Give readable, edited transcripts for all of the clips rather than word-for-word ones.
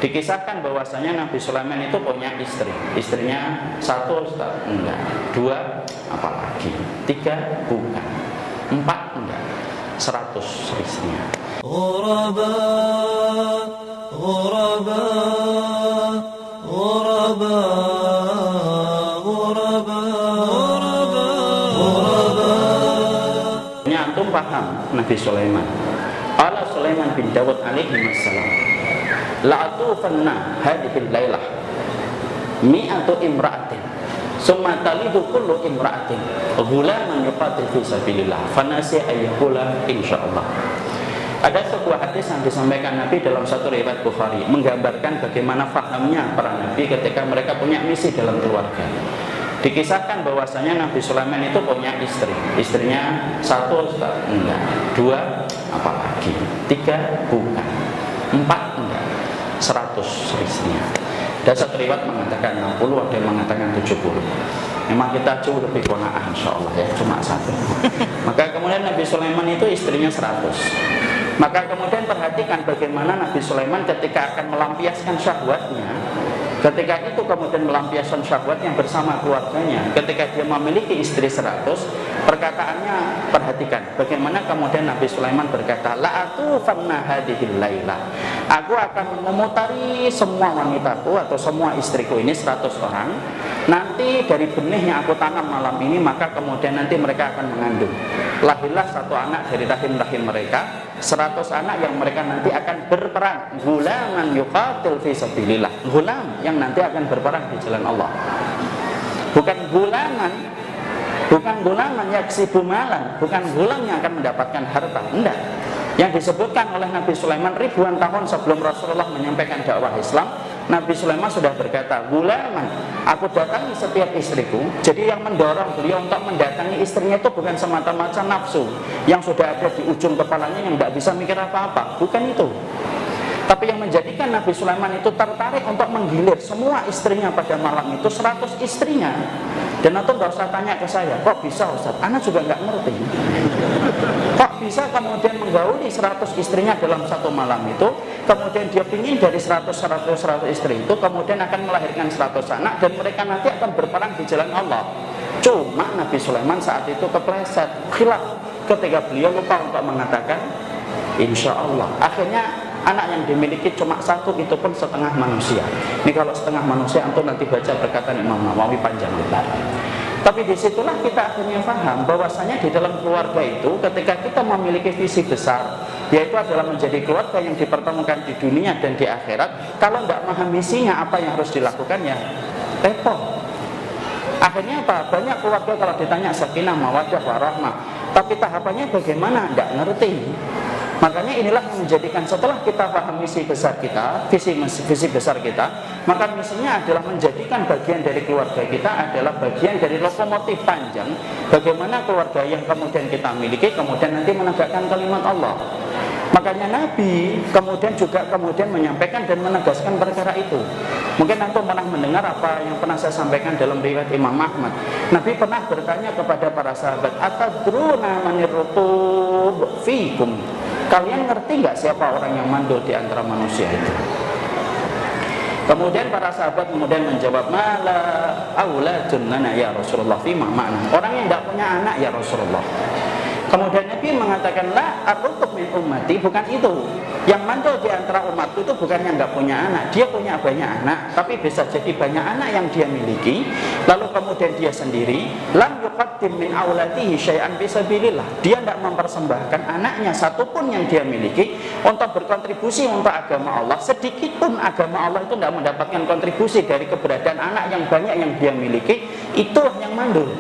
Dikisahkan bahwasanya Nabi Sulaiman itu punya istri. Istrinya satu, enggak. Dua, apalagi. Tiga, bukan. Empat, enggak. 100 istrinya. Ghuraba, ghuraba, ghuraba, ghuraba, ghuraba, ghuraba. Ini antum paham Nabi Sulaiman. Qala Sulaiman bin Dawud alaihi wassalam, la'atufanna hadhil lailah mi'atu imra'atin summa talidu kullu imra'atin ghulaman yuqatil fi sabilillah fanasi ayyakula insyaallah. Ada sebuah hadis yang disampaikan Nabi dalam satu riwayat Bukhari menggambarkan bagaimana fahamnya para nabi ketika mereka punya misi dalam keluarga. Dikisahkan bahwasanya Nabi Sulaiman itu punya istri. Istrinya satu, enggak. Dua, apalagi. Tiga, bukan. Empat, enggak. 100 istrinya. Ada satu riwayat mengatakan 60, ada yang mengatakan 70. Memang kita jauh lebih qanaah insyaallah ya, cuma satu. Maka kemudian Nabi Sulaiman itu istrinya 100. Maka kemudian perhatikan bagaimana Nabi Sulaiman ketika akan melampiaskan syahwatnya. Ketika itu kemudian melampiaskan syahwatnya bersama keluarganya. Ketika dia memiliki istri 100, perkataannya perhatikan bagaimana kemudian Nabi Sulaiman berkata, la'atufanna hadhil lailah. Aku akan memutari semua wanitaku atau semua istriku ini 100 orang. Nanti dari benih yang aku tanam malam ini, maka kemudian nanti mereka akan mengandung. Lahirlah satu anak dari rahim-rahim mereka, 100 anak yang mereka nanti akan berperang. Ghulaman yuqatil fi sabilillah. Ghulam yang nanti akan berperang di jalan Allah. Bukan gulaman yaksibu malan, bukan gulam yang akan mendapatkan harta. Enggak. Yang disebutkan oleh Nabi Sulaiman ribuan tahun sebelum Rasulullah menyampaikan dakwah Islam, Nabi Sulaiman sudah berkata, gulaman, aku datangi setiap istriku. Jadi yang mendorong beliau untuk mendatangi istrinya itu bukan semata-mata nafsu yang sudah ada di ujung kepalanya yang tidak bisa mikir apa-apa, bukan itu. Tapi yang menjadikan Nabi Sulaiman itu tertarik untuk menggilir semua istrinya pada malam itu 100 istrinya. Dan itu nggak usah tanya ke saya, kok bisa Ustaz? Anak juga nggak ngerti. Kok bisa kemudian menggauli 100 istrinya dalam satu malam itu, kemudian dia ingin dari 100 istri itu kemudian akan melahirkan 100 anak dan mereka nanti akan berperang di jalan Allah. Cuma Nabi Sulaiman saat itu kepleset, khilaf ketika beliau lupa untuk mengatakan insya Allah. Akhirnya anak yang dimiliki cuma satu, itu pun setengah manusia. Ini kalau setengah manusia, antum nanti baca perkataan Imam Nawawi panjang lebar. Tapi disitulah kita akhirnya paham bahwasanya di dalam keluarga itu ketika kita memiliki visi besar, yaitu adalah menjadi keluarga yang dipertemukan di dunia dan di akhirat. Kalau tidak paham misinya apa yang harus dilakukan, ya repot. Akhirnya apa? Banyak keluarga kalau ditanya sakinah, mawaddah, warahmah, tapi tahapannya bagaimana? Tidak ngerti. Makanya inilah yang menjadikan setelah kita paham misi besar kita, visi besar kita, maka misinya adalah menjadikan bagian dari keluarga kita adalah bagian dari lokomotif panjang. Bagaimana keluarga yang kemudian kita miliki kemudian nanti menegakkan kalimat Allah. Makanya Nabi kemudian menyampaikan dan menegaskan perkara itu. Mungkin antum pernah mendengar apa yang pernah saya sampaikan dalam riwayat Imam Ahmad. Nabi pernah bertanya kepada para sahabat, atadruna manir rutub fikum. Kalian ngerti nggak siapa orang yang mandul di antara manusia itu? Kemudian para sahabat menjawab, mala auladun lana ya Rasulullah, fima makna. Orang yang tidak punya anak ya Rasulullah. Kemudian Nabi mengatakan, la ar-rutub min ummati, bukan itu. Yang mandul di antara umatku itu bukan yang nggak punya anak. Dia punya banyak anak, tapi bisa jadi banyak anak yang dia miliki. Lalu kemudian dia sendiri, lam yuqaddim min auladihi syai'an fisabilillah. Dia tidak mempersembahkan anaknya satupun yang dia miliki untuk berkontribusi untuk agama Allah. Sedikit pun agama Allah itu tidak mendapatkan kontribusi dari keberadaan anak yang banyak yang dia miliki. Itulah yang mandul.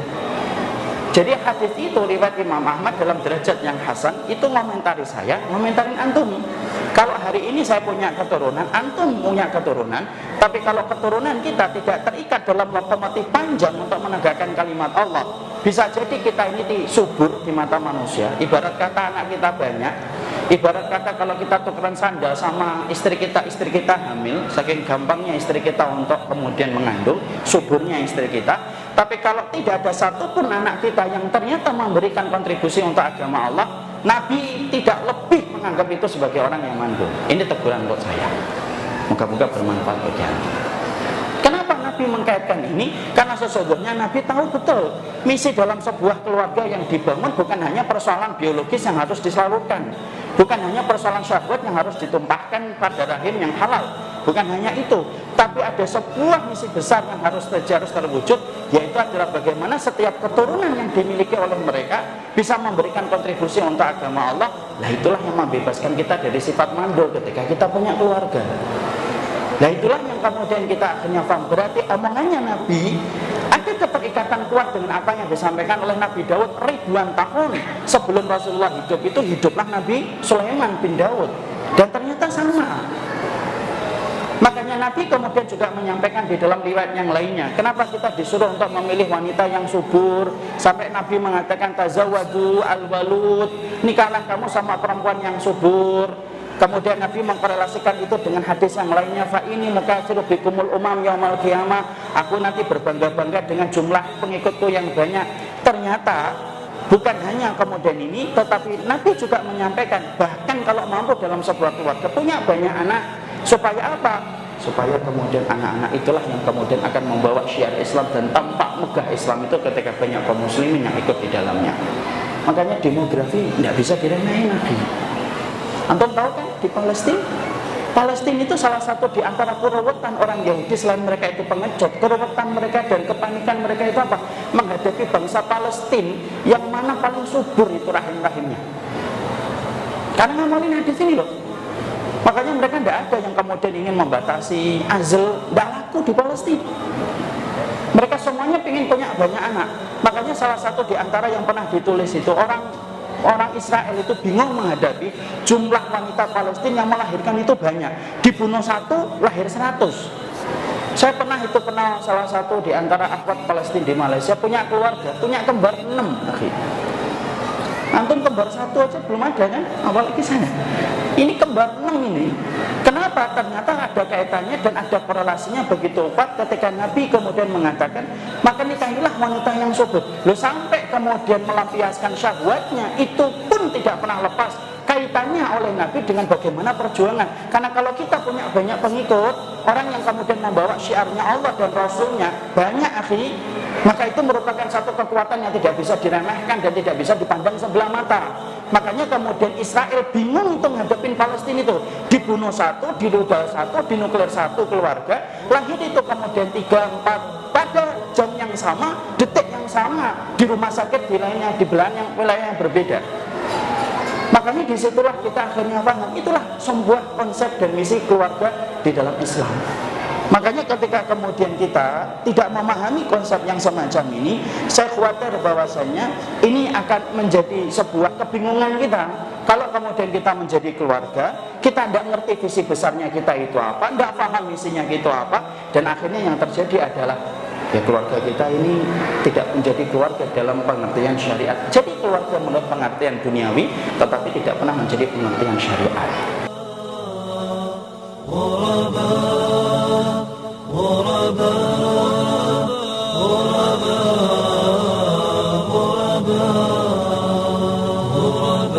Jadi hadis itu riwayat Imam Ahmad dalam derajat yang hasan, itu ngomentari saya, ngomentarin antum. Kalau hari ini saya punya keturunan, antum punya keturunan, tapi kalau keturunan kita tidak terikat dalam lokomotif panjang untuk menegakkan kalimat Allah, bisa jadi kita ini subur di mata manusia. Ibarat kata anak kita banyak, ibarat kata kalau kita tukeran sandal sama istri kita hamil, saking gampangnya istri kita untuk kemudian mengandung, suburnya istri kita. Tapi kalau tidak ada satupun anak kita yang ternyata memberikan kontribusi untuk agama Allah, Nabi tidak lebih menganggap itu sebagai orang yang mandul. Ini teguran buat saya. Moga-moga bermanfaat bagi anda. Kenapa Nabi mengkaitkan ini? Karena sesungguhnya Nabi tahu betul misi dalam sebuah keluarga yang dibangun bukan hanya persoalan biologis yang harus disalurkan, bukan hanya persoalan syahwat yang harus ditumpahkan pada rahim yang halal, bukan hanya itu, tapi ada sebuah misi besar yang harus terwujud, yaitu adalah bagaimana setiap keturunan yang dimiliki oleh mereka bisa memberikan kontribusi untuk agama Allah. Nah, itulah yang membebaskan kita dari sifat mandul ketika kita punya keluarga. Nah, itulah yang kemudian kita akhirnya paham. Berarti omongannya Nabi ada keterikatan kuat dengan apa yang disampaikan oleh Nabi Daud ribuan tahun sebelum Rasulullah hidup. Itu hiduplah Nabi Sulaiman bin Daud, dan ternyata sama. Makanya Nabi kemudian juga menyampaikan di dalam riwayat yang lainnya, kenapa kita disuruh untuk memilih wanita yang subur, sampai Nabi mengatakan tazawwadu al-walud, nikahlah kamu sama perempuan yang subur. Kemudian Nabi mengkorelasikan itu dengan hadis yang lainnya, fa ini mukatsiru bikumul umam yaumal qiyamah, aku nanti berbangga-bangga dengan jumlah pengikutku yang banyak. Ternyata bukan hanya kemudian ini, tetapi Nabi juga menyampaikan bahkan kalau mampu dalam sebuah keluarga punya banyak anak, supaya apa? Supaya kemudian anak-anak itulah yang kemudian akan membawa syiar Islam dan tampak megah Islam itu ketika banyak kaum muslimin yang ikut di dalamnya. Makanya demografi tidak bisa diremehin Nabi. Antum tahu kan di Palestina itu salah satu di antara keruwetan orang Yahudi selain mereka itu pengecut, keruwetan mereka dan kepanikan mereka itu apa? Menghadapi bangsa Palestina yang mana paling subur itu rahim-rahimnya. Karena ngamalin hadis ini loh. Makanya mereka tidak ada yang kemudian ingin membatasi azl, tidak laku di Palestina. Mereka semuanya ingin punya banyak anak. Makanya salah satu di antara yang pernah ditulis itu orang Israel itu bingung menghadapi jumlah wanita Palestina yang melahirkan itu banyak. Dibunuh satu, lahir 100. Saya pernah kenal salah satu di antara akhwat Palestina di Malaysia, punya keluarga, punya kembar 6. Antum kembar 1 aja belum ada kan? Apalagi saya. Ini kembar 6 ini. Kenapa? Ternyata ada kaitannya dan ada korelasinya begitu kuat ketika Nabi kemudian mengatakan, maka nikahilah wanita yang subur. Loh, sampai kemudian melampiaskan syahwatnya itu pun tidak pernah lepas kaitannya oleh Nabi dengan bagaimana perjuangan. Karena kalau kita punya banyak pengikut, orang yang kemudian membawa syiarnya Allah dan Rasulnya banyak akhi, maka itu merupakan satu kekuatan yang tidak bisa diremehkan dan tidak bisa dipandang sebelah mata. Makanya kemudian Israel bingung untuk ngadepin Palestina itu, dibunuh satu, dirudal satu, dinuklir satu keluarga, lahir itu kemudian 3, 4 pada jam yang sama, detik yang sama, di rumah sakit di lainnya, di belahan wilayah yang berbeda. Makanya disitulah kita akhirnya paham, itulah sebuah konsep dan misi keluarga di dalam Islam. Makanya ketika kemudian kita tidak memahami konsep yang semacam ini, saya khawatir bahwasanya ini akan menjadi sebuah kebingungan kita. Kalau kemudian kita menjadi keluarga, kita tidak ngerti visi besarnya kita itu apa, tidak paham misinya itu apa, dan akhirnya yang terjadi adalah ya keluarga kita ini tidak menjadi keluarga dalam pengertian syariat. Jadi keluarga menurut pengertian duniawi, tetapi tidak pernah menjadi pengertian syariat.